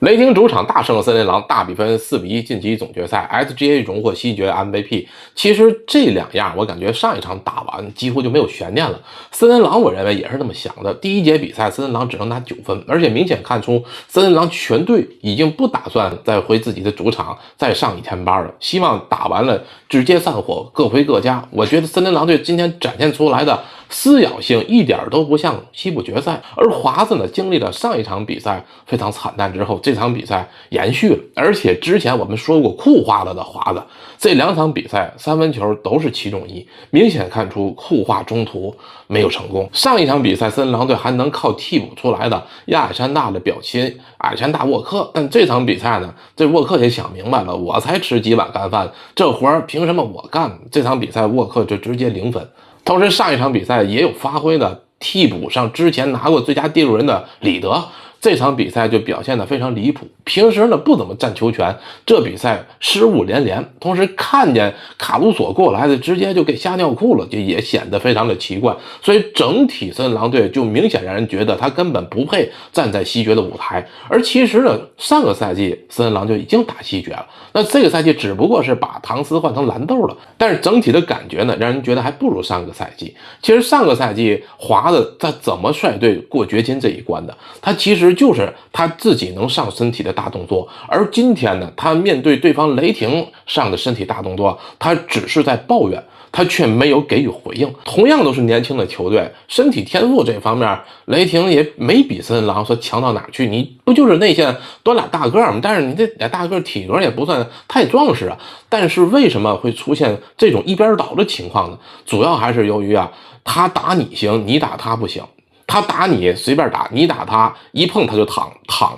雷霆主场大胜森林狼，大比分4-1晋级总决赛 ，SGA 荣获西决 MVP。其实这两样，我感觉上一场打完几乎就没有悬念了。森林狼我认为也是这么想的。第一节比赛，森林狼只能拿9分，而且明显看出森林狼全队已经不打算再回自己的主场再上一天班了，希望打完了直接散伙，各回各家。我觉得森林狼队今天展现出来的撕咬性一点都不像西部决赛，而华子呢，经历了上一场比赛非常惨淡之后，这场比赛延续了，而且之前我们说过酷化了的华子，这2场比赛3分球都是7中1，明显看出酷化中途没有成功。上一场比赛森林狼队还能靠替补出来的亚历山大的表亲亚历山大沃克，但这场比赛呢，这沃克也想明白了，我才吃几碗干饭，这活凭什么我干？这场比赛沃克就直接0分。同时上一场比赛也有发挥的替补上之前拿过最佳第6人的里德，这场比赛就表现得非常离谱，平时呢不怎么占球权，这比赛失误连连，同时看见卡鲁索过来的直接就给吓尿裤了，就也显得非常的奇怪。所以整体森林狼队就明显让人觉得他根本不配站在西决的舞台。而其实呢，上个赛季森林狼就已经打西决了，那这个赛季只不过是把唐斯换成蓝豆了，但是整体的感觉呢，让人觉得还不如上个赛季。其实上个赛季华子他怎么率队过掘金这一关的，他其实就是他自己能上身体的大动作，而今天呢，他面对对方雷霆上的身体大动作，他只是在抱怨，他却没有给予回应。同样都是年轻的球队，身体天赋这方面，雷霆也没比森林狼说强到哪去。你不就是内线端俩大个吗？但是你这俩大个体格也不算太壮实啊。但是为什么会出现这种一边倒的情况呢？主要还是由于他打你行，你打他不行。他打你随便打，你打他一碰他就躺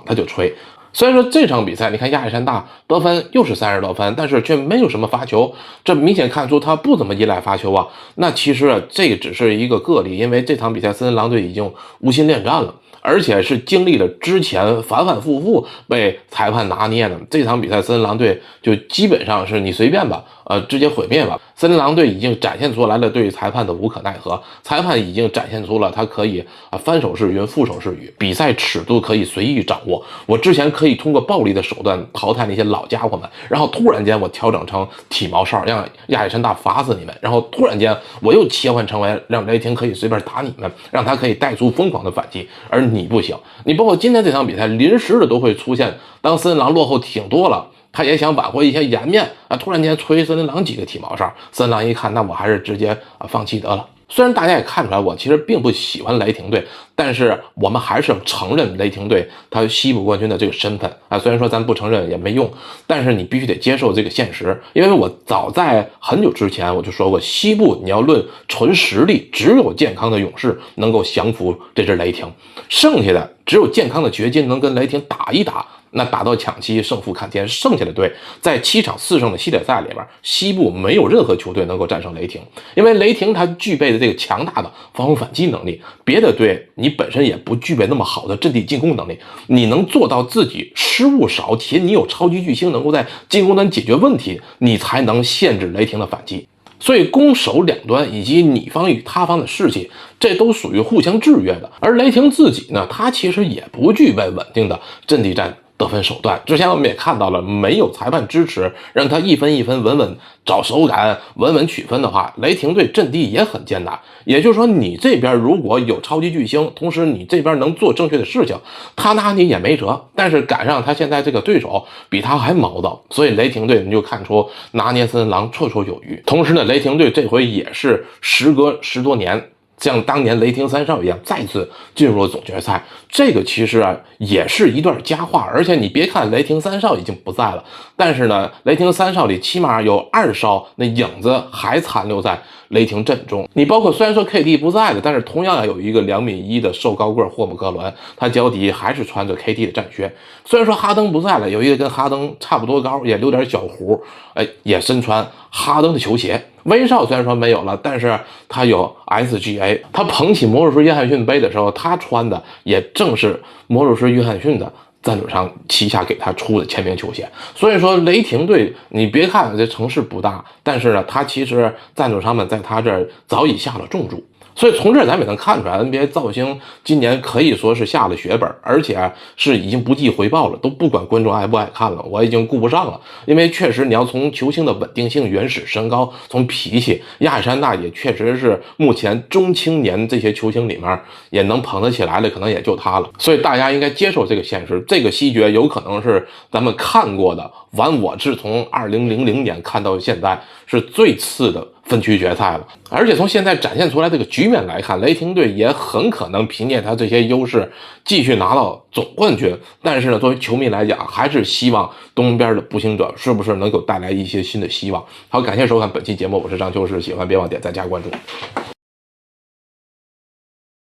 他就吹。虽然说这场比赛你看亚历山大得分又是30多分，但是却没有什么罚球，这明显看出他不怎么依赖罚球啊。那其实这个只是一个个例，因为这场比赛森林狼队已经无心恋战了，而且是经历了之前反反复复被裁判拿捏的。这场比赛森林狼队就基本上是你随便吧，直接毁灭吧。森林狼队已经展现出来了对裁判的无可奈何，裁判已经展现出了他可以翻手是云覆手是雨，比赛尺度可以随意掌握。我之前可以通过暴力的手段淘汰那些老家伙们，然后突然间我调整成体毛哨，让亚历山大罚死你们，然后突然间我又切换成为让雷霆可以随便打你们，让他可以带出疯狂的反击，而你不行。你包括今天这场比赛临时的都会出现，当森林狼落后挺多了，他也想挽回一些颜面突然间吹森林狼几个体毛哨，森林狼一看，那我还是直接放弃得了。虽然大家也看出来我其实并不喜欢雷霆队，但是我们还是承认雷霆队他西部冠军的这个身份虽然说咱不承认也没用，但是你必须得接受这个现实。因为我早在很久之前我就说过，西部你要论纯实力，只有健康的勇士能够降服这支雷霆，剩下的只有健康的掘金能跟雷霆打一打，那打到抢七胜负看天。剩下的队在7场4胜的系列赛里边，西部没有任何球队能够战胜雷霆，因为雷霆他具备的这个强大的防守反击能力，别的队你本身也不具备那么好的阵地进攻能力，你能做到自己失误少，且你有超级巨星能够在进攻端解决问题，你才能限制雷霆的反击。所以攻守两端以及你方与他方的士气，这都属于互相制约的。而雷霆自己呢，他其实也不具备稳定的阵地战得分手段。之前我们也看到了，没有裁判支持，让他一分一分稳稳找手感，稳稳取分的话，雷霆队阵地也很艰难。也就是说，你这边如果有超级巨星，同时你这边能做正确的事情，他拿你也没辙。但是赶上他现在这个对手比他还毛躁，所以雷霆队你就看出拿捏森林狼绰绰有余。同时呢，雷霆队这回也是时隔10多年，像当年雷霆3少一样再次进入了总决赛，这个其实也是一段佳话。而且你别看雷霆3少已经不在了，但是呢，雷霆3少里起码有2少那影子还残留在雷霆阵中。你包括虽然说 KD 不在了，但是同样有一个2.1米的瘦高个霍姆格伦，他脚底还是穿着 KD 的战靴。虽然说哈登不在了，有一个跟哈登差不多高，也留点小胡，也身穿哈登的球鞋。威少虽然说没有了，但是他有 SGA， 他捧起魔术师约翰逊杯的时候，他穿的也正是魔术师约翰逊的赞助商旗下给他出的签名球鞋。所以说雷霆队你别看这城市不大，但是呢，他其实赞助商们在他这儿早已下了重注。所以从这儿咱们也能看出来，NBA 造星今年可以说是下了血本，而且是已经不计回报了，都不管观众爱不爱看了，我已经顾不上了。因为确实你要从球星的稳定性、原始身高，从脾气，亚历山大也确实是目前中青年这些球星里面也能捧得起来的，可能也就他了。所以大家应该接受这个现实，这个西决有可能是咱们看过的，我是从2000年看到现在是最次的分区决赛了。而且从现在展现出来这个局面来看，雷霆队也很可能凭借他这些优势继续拿到总冠军。但是呢，作为球迷来讲，还是希望东边的步行者是不是能够带来一些新的希望。好，感谢收看本期节目，我是张秋实，喜欢别忘点赞加关注。